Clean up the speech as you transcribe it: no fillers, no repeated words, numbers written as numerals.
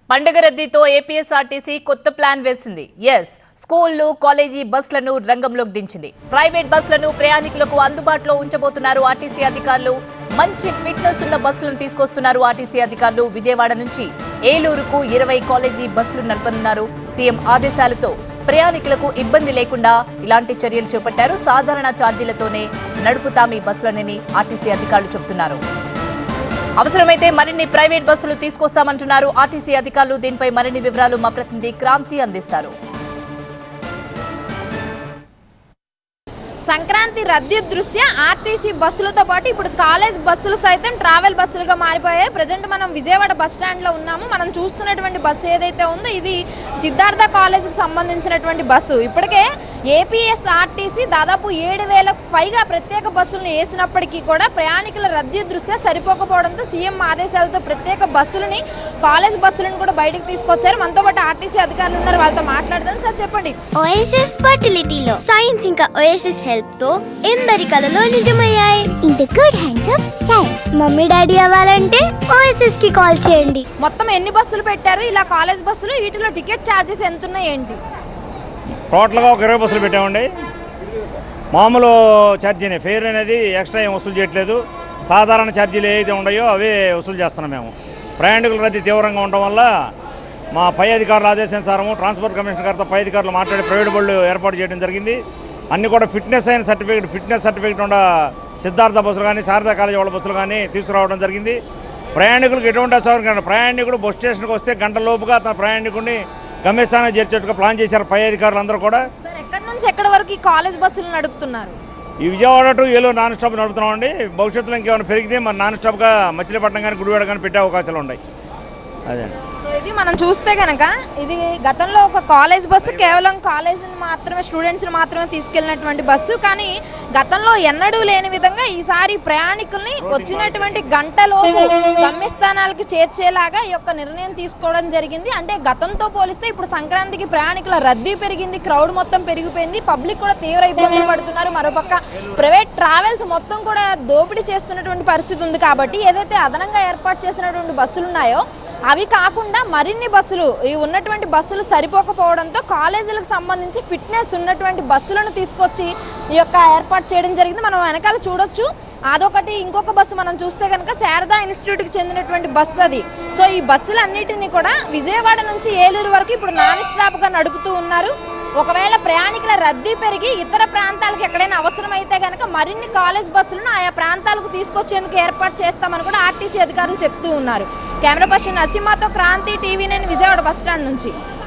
పండుగ రద్దీతో ఏపీఎస్ఆర్టీసీ కొత్త ప్లాన్ వేసింది. స్కూళ్లు, కాలేజీ బస్సులను రంగంలోకి దించింది. ప్రైవేట్ బస్సులను ప్రయాణికులకు అందుబాటులో ఉంచబోతున్నారు ఆర్టీసీ అధికారులు. మంచి ఫిట్నెస్ ఉన్న బస్సులను తీసుకొస్తున్నారు ఆర్టీసీ అధికారులు. విజయవాడ నుంచి ఏలూరుకు 20 కాలేజీ బస్సులు నడపనున్నారు. సీఎం ఆదేశాలతో ప్రయాణికులకు ఇబ్బంది లేకుండా ఇలాంటి చర్యలు చేపట్టారు. సాధారణ ఛార్జీలతోనే నడుపుతాం ఈ బస్సులనని ఆర్టీసీ అధికారులు చెబుతున్నారు. అవసరమైతే మరిన్ని ప్రైవేట్ బస్సులు తీసుకొస్తామంటున్నారు ఆర్టీసీ అధికారులు. దీనిపై మరిన్ని వివరాలు మా ప్రతినిధి క్రాంతి అందిస్తారు. సంక్రాంతి రద్దీ దృష్ట్యా ఆర్టీసీ బస్సులతో పాటు ఇప్పుడు కాలేజ్ బస్సులు సైతం ట్రావెల్ బస్సులుగా మారిపోయాయి. ప్రజెంట్ మనం విజయవాడ బస్ స్టాండ్లో ఉన్నాము. మనం చూస్తున్నటువంటి బస్సు ఏదైతే ఉందో ఇది సిద్ధార్థ కాలేజీకి సంబంధించినటువంటి బస్సు. ఇప్పటికే ఏపీఎస్ఆర్టీసీ దాదాపు 7,000కు పైగా ప్రత్యేక బస్సులను వేసినప్పటికీ కూడా ప్రయాణికుల రద్దీ దృష్ట్యా సరిపోకపోవడంతో సీఎం ఆదేశాలతో ప్రత్యేక బస్సులని, కాలేజ్ బస్సులను కూడా బయటకు తీసుకొచ్చారు. మనతో పాటు ఆర్టీసీ అధికారులు ఉన్నారు, వాళ్ళతో మాట్లాడదాం. సార్ చెప్పండి. ఓఎస్ఎస్ ఫర్టిలిటీలో సైన్స్ ఇంకా ఓఎస్ఎస్ హెల్ప్ తో ఎందరి కలలు నిజమయ్యాయి. In the good hands of science. Mummy daddy అవ్వాలంటే ఓఎస్ఎస్ కి కాల్ చేయండి. మొత్తం ఎన్ని బస్సులు పెట్టారు ఇలా కాలేజ్ బస్సులు? వీటిలో టికెట్ ఛార్జెస్ ఎంత ఉన్నాయి ఏంటి? టోటల్గా ఒక 20 బస్సులు పెట్టామండి. మామూలు ఛార్జీనే, ఫేర్ అనేది ఎక్స్ట్రా ఏం వసూలు చేయట్లేదు. సాధారణ ఛార్జీలు ఏవైతే ఉన్నాయో అవే వసూలు చేస్తున్నాం మేము. ప్రయాణికుల రద్దీ తీవ్రంగా ఉండడం వల్ల మా పై అధికారుల ఆదేశానుసారము ట్రాన్స్పోర్ట్ కమిషనర్ గారితో పై అధికారులు మాట్లాడి ప్రైవేట్ బళ్ళు ఏర్పాటు చేయడం జరిగింది. అన్నీ కూడా ఫిట్నెస్ సర్టిఫికేట్ ఉన్న సిద్ధార్థ బస్సులు కానీ, శారదా కాలేజీ వాళ్ళ బస్సులు కానీ తీసుకురావడం జరిగింది. ప్రయాణికులకు ఎటువంటి అసౌకర్యం, ప్రయాణికుడు బస్ స్టేషన్కి వస్తే గంట లోపుగా తన ప్రయాణికుడిని గమ్యస్థానం చేర్చేట్టుగా ప్లాన్ చేశారు పై అధికారులు అందరూ కూడా. సార్ ఎక్కడి నుంచి ఎక్కడి వరకు ఈ కాలేజ్ బస్సులు నడుపుతున్నారు? ఈ Vijayawada to Eluru non stop నడుపుతున్నామండి. భవిష్యత్తులో ఇంకేమైనా పెరిగితే మన నాన్ స్టాప్గా మచిలీపట్నం కానీ, గుడివాడ కానీ పెట్టే అవకాశాలు ఉన్నాయి. అదే. సో ఇది మనం చూస్తే కనుక ఇది గతంలో ఒక కాలేజ్ బస్సు కేవలం కాలేజీని మాత్రమే, స్టూడెంట్స్ని మాత్రమే తీసుకెళ్ళినటువంటి బస్సు. కానీ గతంలో ఎన్నడూ లేని విధంగా ఈసారి ప్రయాణికుల్ని వచ్చినటువంటి గంటలోపు గమ్యస్థానాలకి చేర్చేలాగా ఈ యొక్క నిర్ణయం తీసుకోవడం జరిగింది. అంటే గతంతో పోలిస్తే ఇప్పుడు సంక్రాంతికి ప్రయాణికుల రద్దీ పెరిగింది, క్రౌడ్ మొత్తం పెరిగిపోయింది, పబ్లిక్ కూడా తీవ్ర ఇబ్బందులు పడుతున్నారు. మరోపక్క ప్రైవేట్ ట్రావెల్స్ మొత్తం కూడా దోపిడీ చేస్తున్నటువంటి పరిస్థితి ఉంది. కాబట్టి ఏదైతే అదనంగా ఏర్పాటు చేసినటువంటి బస్సులు ఉన్నాయో అవి కాకుండా మరిన్ని బస్సులు, ఈ ఉన్నటువంటి బస్సులు సరిపోకపోవడంతో కాలేజీలకు సంబంధించి ఫిట్నెస్ ఉన్నటువంటి బస్సులను తీసుకొచ్చి ఈ యొక్క ఏర్పాటు చేయడం జరిగింది. మనం వెనకాల చూడొచ్చు, అదొకటి. ఇంకొక బస్సు మనం చూస్తే కనుక శారదా ఇన్స్టిట్యూట్కి చెందినటువంటి బస్సు అది. సో ఈ బస్సులన్నిటినీ కూడా విజయవాడ నుంచి ఏలూరు వరకు ఇప్పుడు నాన్ స్టాప్గా నడుపుతూ ఉన్నారు. ఒకవేళ ప్రయాణికుల రద్దీ పెరిగి ఇతర ప్రాంతాలకు ఎక్కడైనా అవసరమైతే కనుక మరిన్ని కాలేజ్ బస్సులను ఆయా ప్రాంతాలకు తీసుకొచ్చేందుకు ఏర్పాటు చేస్తామని కూడా ఆర్టీసీ అధికారులు చెప్తూ ఉన్నారు. కెమెరా పర్సన్ నరసింహతో క్రాంతి, టీవీ9 విజయవాడ బస్టాండ్ నుంచి.